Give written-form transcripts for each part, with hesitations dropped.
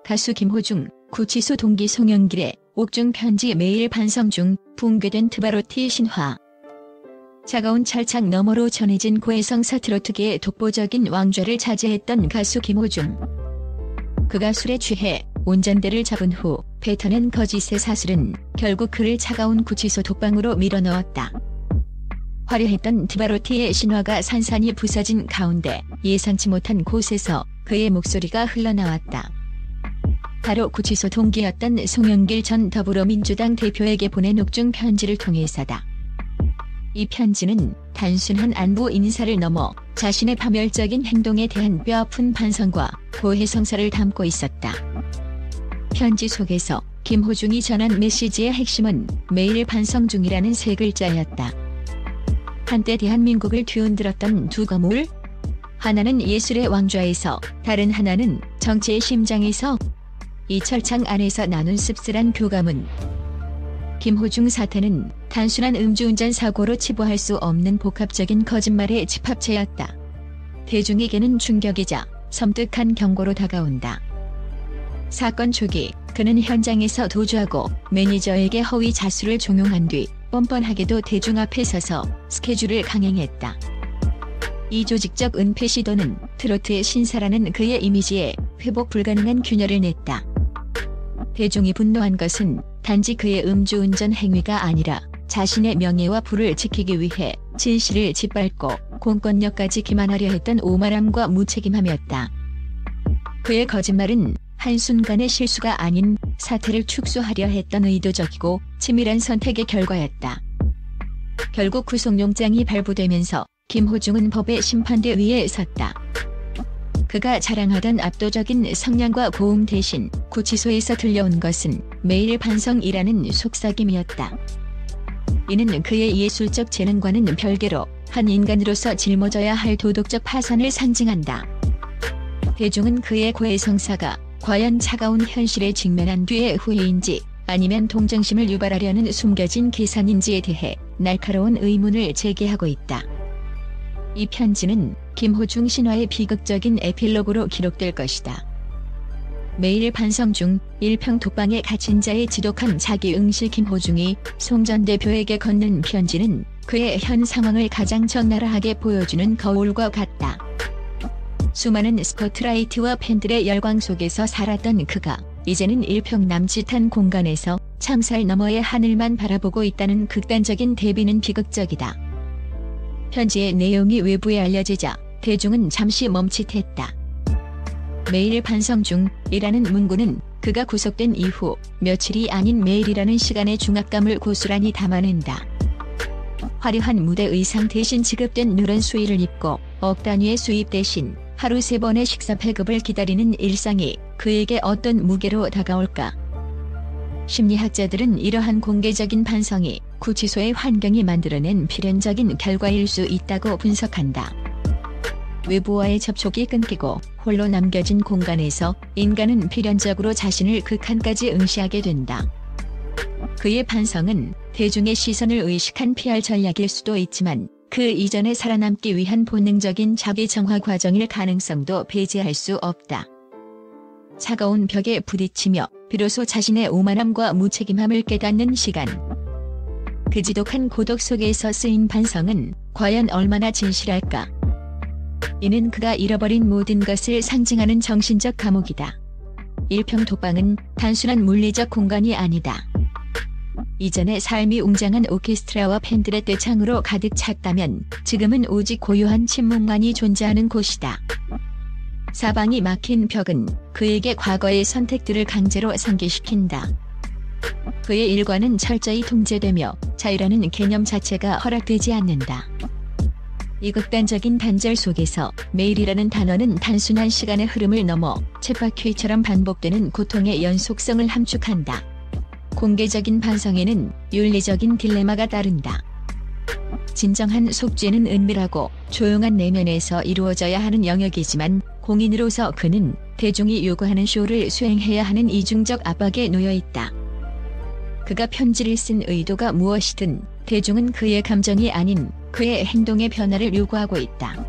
가수 김호중, 구치소 동기 송영길의 옥중 편지 메일 반성 중 붕괴된 트바로티 신화. 차가운 철창 너머로 전해진 고해성사 트로트계의 독보적인 왕좌를 차지했던 가수 김호중. 그가 술에 취해 운전대를 잡은 후 뱉어낸 거짓의 사슬은 결국 그를 차가운 구치소 독방으로 밀어넣었다. 화려했던 트바로티의 신화가 산산이 부서진 가운데 예상치 못한 곳에서 그의 목소리가 흘러나왔다. 바로 구치소 동기였던 송영길 전 더불어민주당 대표에게 보낸 옥중 편지를 통해서다. 이 편지는 단순한 안부 인사를 넘어 자신의 파멸적인 행동에 대한 뼈아픈 반성과 고해성사를 담고 있었다. 편지 속에서 김호중이 전한 메시지의 핵심은 매일 반성 중이라는 세 글자였다. 한때 대한민국을 뒤흔들었던 두 거물? 하나는 예술의 왕좌에서, 다른 하나는 정치의 심장에서. 이 철창 안에서 나눈 씁쓸한 교감은 김호중 사태는 단순한 음주운전 사고로 치부할 수 없는 복합적인 거짓말의 집합체였다. 대중에게는 충격이자 섬뜩한 경고로 다가온다. 사건 초기 그는 현장에서 도주하고 매니저에게 허위 자수를 종용한 뒤 뻔뻔하게도 대중 앞에 서서 스케줄을 강행했다. 이 조직적 은폐 시도는 트로트의 신사라는 그의 이미지에 회복 불가능한 균열을 냈다. 대중이 분노한 것은 단지 그의 음주운전 행위가 아니라 자신의 명예와 부를 지키기 위해 진실을 짓밟고 공권력까지 기만하려 했던 오만함과 무책임함이었다. 그의 거짓말은 한순간의 실수가 아닌 사태를 축소하려 했던 의도적이고 치밀한 선택의 결과였다. 결국 구속영장이 발부되면서 김호중은 법의 심판대 위에 섰다. 그가 자랑하던 압도적인 성량과 고음 대신 구치소에서 들려온 것은 매일 반성이라는 속삭임이었다. 이는 그의 예술적 재능과는 별개로 한 인간으로서 짊어져야 할 도덕적 파산을 상징한다. 대중은 그의 고해성사가 과연 차가운 현실에 직면한 뒤의 후회인지 아니면 동정심을 유발하려는 숨겨진 계산인지에 대해 날카로운 의문을 제기하고 있다. 이 편지는 김호중 신화의 비극적인 에필로그로 기록될 것이다. 매일 반성 중 일평 독방에 갇힌 자의 지독한 자기응실 김호중이 송 전 대표에게 건넨 편지는 그의 현 상황을 가장 적나라하게 보여주는 거울과 같다. 수많은 스포트라이트와 팬들의 열광 속에서 살았던 그가 이제는 일평 남짓한 공간에서 참살 너머의 하늘만 바라보고 있다는 극단적인 대비는 비극적이다. 편지의 내용이 외부에 알려지자 대중은 잠시 멈칫했다. 매일 반성 중이라는 문구는 그가 구속된 이후 며칠이 아닌 매일이라는 시간의 중압감을 고스란히 담아낸다. 화려한 무대 의상 대신 지급된 누런 수의를 입고 억 단위의 수입 대신 하루 3번의 식사 배급을 기다리는 일상이 그에게 어떤 무게로 다가올까? 심리학자들은 이러한 공개적인 반성이 구치소의 환경이 만들어낸 필연적인 결과일 수 있다고 분석한다. 외부와의 접촉이 끊기고 홀로 남겨진 공간에서 인간은 필연적으로 자신을 극한까지 응시하게 된다. 그의 반성은 대중의 시선을 의식한 PR 전략일 수도 있지만 그 이전에 살아남기 위한 본능적인 자기 정화 과정일 가능성도 배제할 수 없다. 차가운 벽에 부딪히며 비로소 자신의 오만함과 무책임함을 깨닫는 시간. 그 지독한 고독 속에서 쓰인 반성은 과연 얼마나 진실할까? 이는 그가 잃어버린 모든 것을 상징하는 정신적 감옥이다. 일평 독방은 단순한 물리적 공간이 아니다. 이전의 삶이 웅장한 오케스트라와 팬들의 떼창으로 가득 찼다면 지금은 오직 고요한 침묵만이 존재하는 곳이다. 사방이 막힌 벽은 그에게 과거의 선택들을 강제로 상기시킨다. 그의 일과는 철저히 통제되며 자유라는 개념 자체가 허락되지 않는다. 이 극단적인 단절 속에서 매일이라는 단어는 단순한 시간의 흐름을 넘어 쳇바퀴처럼 반복되는 고통의 연속성을 함축한다. 공개적인 반성에는 윤리적인 딜레마가 따른다. 진정한 속죄는 은밀하고 조용한 내면에서 이루어져야 하는 영역이지만 공인으로서 그는 대중이 요구하는 쇼를 수행해야 하는 이중적 압박에 놓여 있다. 그가 편지를 쓴 의도가 무엇이든 대중은 그의 감정이 아닌 그의 행동의 변화를 요구하고 있다.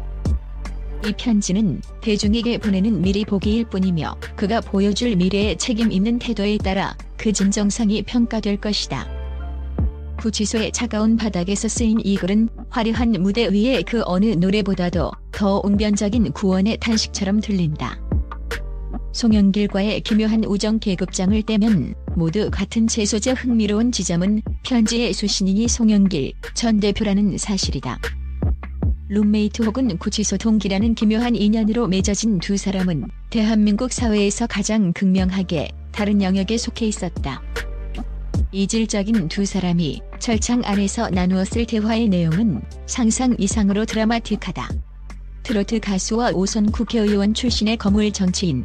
이 편지는 대중에게 보내는 미리 보기일 뿐이며 그가 보여줄 미래에 책임 있는 태도에 따라 그 진정성이 평가될 것이다. 구치소의 차가운 바닥에서 쓰인 이 글은 화려한 무대 위의 그 어느 노래보다도 더 웅변적인 구원의 탄식처럼 들린다. 송영길과의 기묘한 우정 계급장을 떼면 모두 같은 재소적 흥미로운 지점은 편지의 수신인이 송영길 전 대표라는 사실이다. 룸메이트 혹은 구치소 동기라는 기묘한 인연으로 맺어진 두 사람은 대한민국 사회에서 가장 극명하게 다른 영역에 속해 있었다. 이질적인 두 사람이 철창 안에서 나누었을 대화의 내용은 상상 이상으로 드라마틱하다. 트로트 가수와 5선 국회의원 출신의 거물 정치인.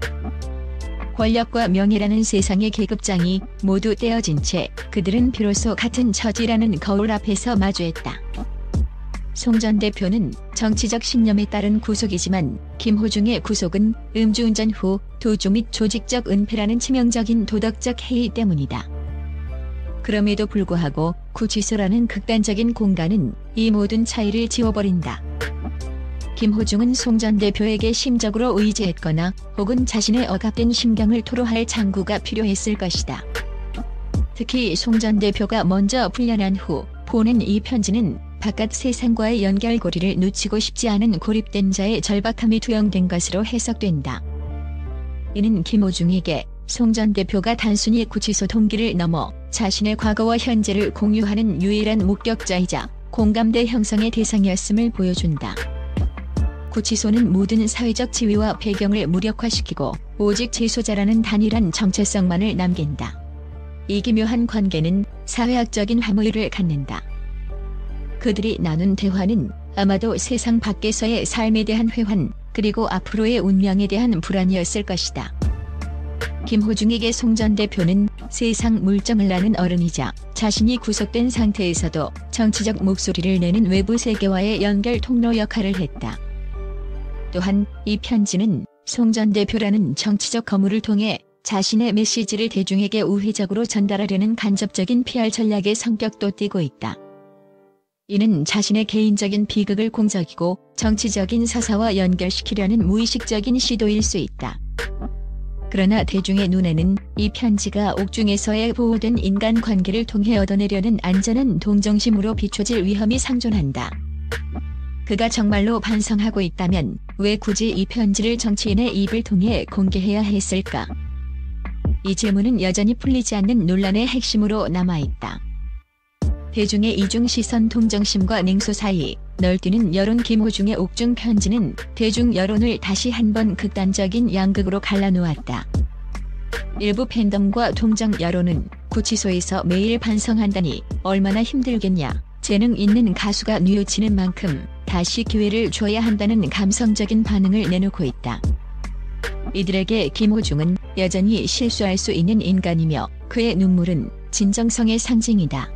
권력과 명예라는 세상의 계급장이 모두 떼어진 채 그들은 비로소 같은 처지라는 거울 앞에서 마주했다. 송 전 대표는 정치적 신념에 따른 구속이지만 김호중의 구속은 음주운전 후 도주 및 조직적 은폐라는 치명적인 도덕적 해이 때문이다. 그럼에도 불구하고 구치소라는 극단적인 공간은 이 모든 차이를 지워버린다. 김호중은 송 전 대표에게 심적으로 의지했거나 혹은 자신의 억압된 심경을 토로할 장구가 필요했을 것이다. 특히 송 전 대표가 먼저 풀려난 후 보낸 이 편지는 바깥 세상과의 연결고리를 놓치고 싶지 않은 고립된 자의 절박함이 투영된 것으로 해석된다. 이는 김호중에게 송 전 대표가 단순히 구치소 동기를 넘어 자신의 과거와 현재를 공유하는 유일한 목격자이자 공감대 형성의 대상이었음을 보여준다. 구치소는 모든 사회적 지위와 배경을 무력화시키고 오직 재소자라는 단일한 정체성만을 남긴다. 이 기묘한 관계는 사회학적인 함의를 갖는다. 그들이 나눈 대화는 아마도 세상 밖에서의 삶에 대한 회환, 그리고 앞으로의 운명에 대한 불안이었을 것이다. 김호중에게 송 전 대표는 세상 물정을 아는 어른이자 자신이 구속된 상태에서도 정치적 목소리를 내는 외부 세계와의 연결 통로 역할을 했다. 또한 이 편지는 송 전 대표라는 정치적 거물을 통해 자신의 메시지를 대중에게 우회적으로 전달하려는 간접적인 PR 전략의 성격도 띠고 있다. 이는 자신의 개인적인 비극을 공적이고 정치적인 서사와 연결시키려는 무의식적인 시도일 수 있다. 그러나 대중의 눈에는 이 편지가 옥중에서의 보호된 인간관계를 통해 얻어내려는 안전한 동정심으로 비춰질 위험이 상존한다. 그가 정말로 반성하고 있다면 왜 굳이 이 편지를 정치인의 입을 통해 공개해야 했을까? 이 질문은 여전히 풀리지 않는 논란의 핵심으로 남아있다. 대중의 이중 시선 동정심과 냉소 사이 널뛰는 여론. 김호중의 옥중 편지는 대중 여론을 다시 한번 극단적인 양극으로 갈라놓았다. 일부 팬덤과 동정 여론은 구치소에서 매일 반성한다니 얼마나 힘들겠냐, 재능 있는 가수가 뉘우치는 만큼 다시 기회를 줘야 한다는 감성적인 반응을 내놓고 있다. 이들에게 김호중은 여전히 실수할 수 있는 인간이며 그의 눈물은 진정성의 상징이다.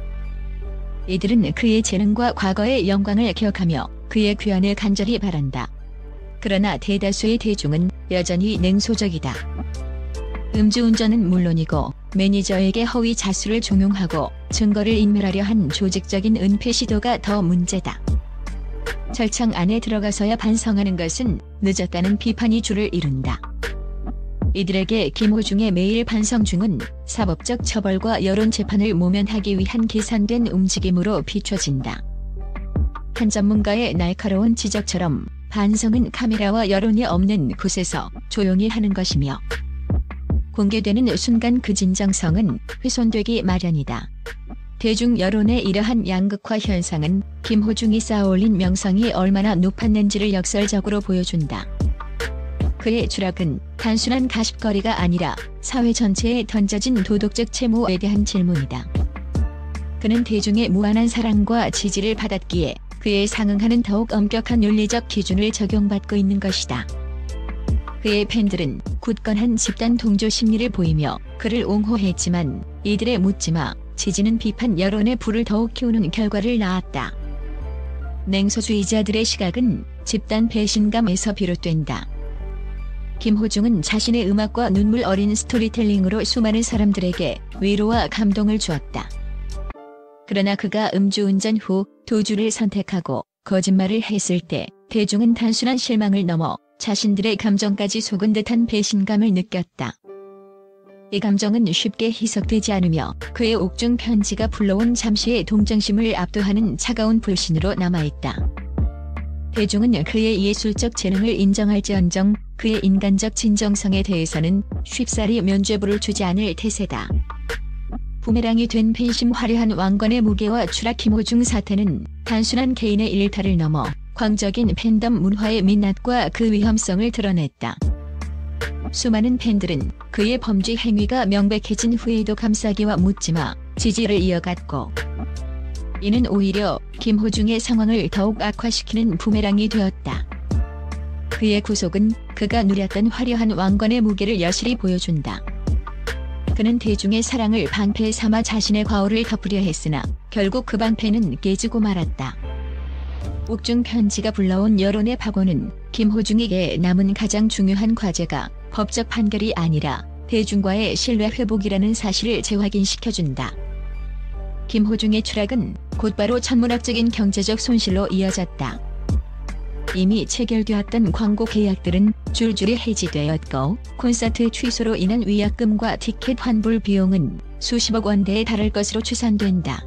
이들은 그의 재능과 과거의 영광을 기억하며 그의 귀환을 간절히 바란다. 그러나 대다수의 대중은 여전히 냉소적이다. 음주운전은 물론이고 매니저에게 허위 자수를 종용하고 증거를 인멸하려 한 조직적인 은폐 시도가 더 문제다. 철창 안에 들어가서야 반성하는 것은 늦었다는 비판이 줄을 이룬다. 이들에게 김호중의 매일 반성 중은 사법적 처벌과 여론 재판을 모면하기 위한 계산된 움직임으로 비춰진다. 한 전문가의 날카로운 지적처럼 반성은 카메라와 여론이 없는 곳에서 조용히 하는 것이며 공개되는 순간 그 진정성은 훼손되기 마련이다. 대중 여론의 이러한 양극화 현상은 김호중이 쌓아올린 명성이 얼마나 높았는지를 역설적으로 보여준다. 그의 추락은 단순한 가십거리가 아니라 사회 전체에 던져진 도덕적 채무에 대한 질문이다. 그는 대중의 무한한 사랑과 지지를 받았기에 그에 상응하는 더욱 엄격한 윤리적 기준을 적용받고 있는 것이다. 그의 팬들은 굳건한 집단 동조 심리를 보이며 그를 옹호했지만 이들의 묻지마 지지는 비판 여론의 불을 더욱 키우는 결과를 낳았다. 냉소주의자들의 시각은 집단 배신감에서 비롯된다. 김호중은 자신의 음악과 눈물 어린 스토리텔링으로 수많은 사람들에게 위로와 감동을 주었다. 그러나 그가 음주운전 후 도주를 선택하고 거짓말을 했을 때 대중은 단순한 실망을 넘어 자신들의 감정까지 속은 듯한 배신감을 느꼈다. 이 감정은 쉽게 희석되지 않으며 그의 옥중 편지가 불러온 잠시의 동정심을 압도하는 차가운 불신으로 남아있다. 대중은 그의 예술적 재능을 인정할지언정 그의 인간적 진정성에 대해서는 쉽사리 면죄부를 주지 않을 태세다. 부메랑이 된 팬심 화려한 왕관의 무게와 추락 김호중 사태는 단순한 개인의 일탈을 넘어 광적인 팬덤 문화의 민낯과 그 위험성을 드러냈다. 수많은 팬들은 그의 범죄 행위가 명백해진 후에도 감싸기와 묻지마 지지를 이어갔고, 이는 오히려 김호중의 상황을 더욱 악화시키는 부메랑이 되었다. 그의 구속은 그가 누렸던 화려한 왕관의 무게를 여실히 보여준다. 그는 대중의 사랑을 방패 삼아 자신의 과오를 덮으려 했으나 결국 그 방패는 깨지고 말았다. 옥중 편지가 불러온 여론의 파고는 김호중에게 남은 가장 중요한 과제가 법적 판결이 아니라 대중과의 신뢰 회복이라는 사실을 재확인시켜준다. 김호중의 추락은 곧바로 천문학적인 경제적 손실로 이어졌다. 이미 체결되었던 광고 계약들은 줄줄이 해지되었고, 콘서트 취소로 인한 위약금과 티켓 환불 비용은 수십억 원대에 달할 것으로 추산된다.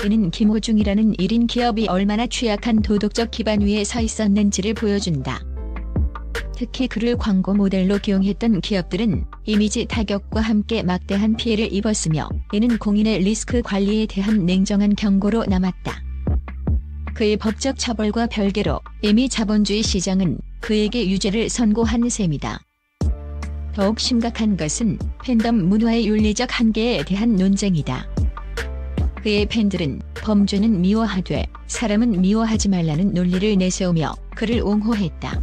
이는 김호중이라는 1인 기업이 얼마나 취약한 도덕적 기반 위에 서 있었는지를 보여준다. 특히 그를 광고 모델로 기용했던 기업들은 이미지 타격과 함께 막대한 피해를 입었으며, 이는 공인의 리스크 관리에 대한 냉정한 경고로 남았다. 그의 법적 처벌과 별개로 이미 자본주의 시장은 그에게 유죄를 선고한 셈이다. 더욱 심각한 것은 팬덤 문화의 윤리적 한계에 대한 논쟁이다. 그의 팬들은 범죄는 미워하되 사람은 미워하지 말라는 논리를 내세우며 그를 옹호했다.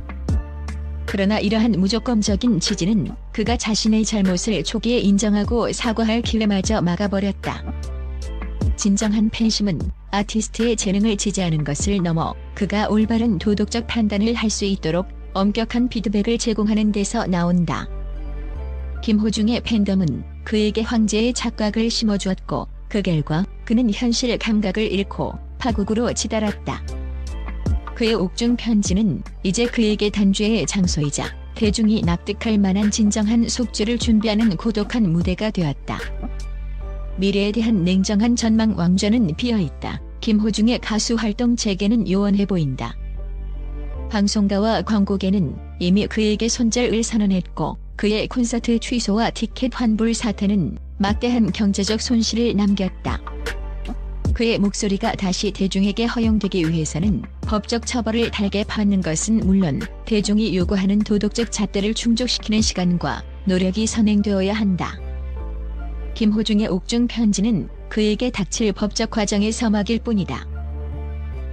그러나 이러한 무조건적인 지지는 그가 자신의 잘못을 초기에 인정하고 사과할 기회마저 막아버렸다. 진정한 팬심은 아티스트의 재능을 지지하는 것을 넘어 그가 올바른 도덕적 판단을 할 수 있도록 엄격한 피드백을 제공하는 데서 나온다. 김호중의 팬덤은 그에게 황제의 착각을 심어주었고, 그 결과 그는 현실 감각을 잃고 파국으로 치달았다. 그의 옥중 편지는 이제 그에게 단죄의 장소이자 대중이 납득할 만한 진정한 속죄를 준비하는 고독한 무대가 되었다. 미래에 대한 냉정한 전망 왕좌는 비어있다. 김호중의 가수 활동 재개는 요원해 보인다. 방송가와 광고계는 이미 그에게 손절을 선언했고, 그의 콘서트 취소와 티켓 환불 사태는 막대한 경제적 손실을 남겼다. 그의 목소리가 다시 대중에게 허용되기 위해서는 법적 처벌을 달게 받는 것은 물론 대중이 요구하는 도덕적 잣대를 충족시키는 시간과 노력이 선행되어야 한다. 김호중의 옥중 편지는 그에게 닥칠 법적 과정의 서막일 뿐이다.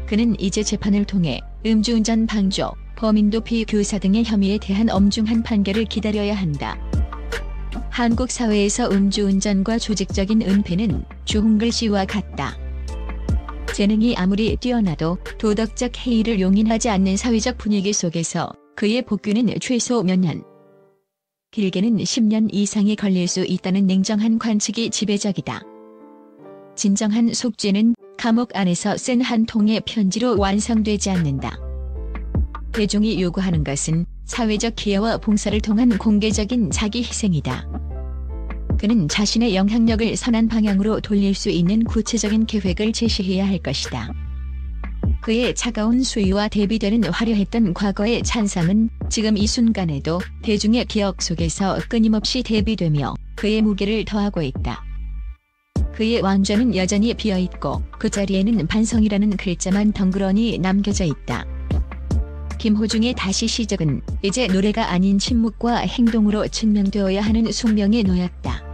그는 이제 재판을 통해 음주운전 방조, 범인도피 교사 등의 혐의에 대한 엄중한 판결을 기다려야 한다. 한국 사회에서 음주운전과 조직적인 은폐는 주홍글씨와 같다. 재능이 아무리 뛰어나도 도덕적 해이를 용인하지 않는 사회적 분위기 속에서 그의 복귀는 최소 몇 년, 길게는 10년 이상이 걸릴 수 있다는 냉정한 관측이 지배적이다. 진정한 속죄는 감옥 안에서 쓴 한 통의 편지로 완성되지 않는다. 대중이 요구하는 것은 사회적 기여와 봉사를 통한 공개적인 자기 희생이다. 그는 자신의 영향력을 선한 방향으로 돌릴 수 있는 구체적인 계획을 제시해야 할 것이다. 그의 차가운 수위와 대비되는 화려했던 과거의 찬상은 지금 이 순간에도 대중의 기억 속에서 끊임없이 대비되며 그의 무게를 더하고 있다. 그의 왕좌는 여전히 비어있고 그 자리에는 반성이라는 글자만 덩그러니 남겨져 있다. 김호중의 다시 시작은 이제 노래가 아닌 침묵과 행동으로 증명되어야 하는 숙명에 놓였다.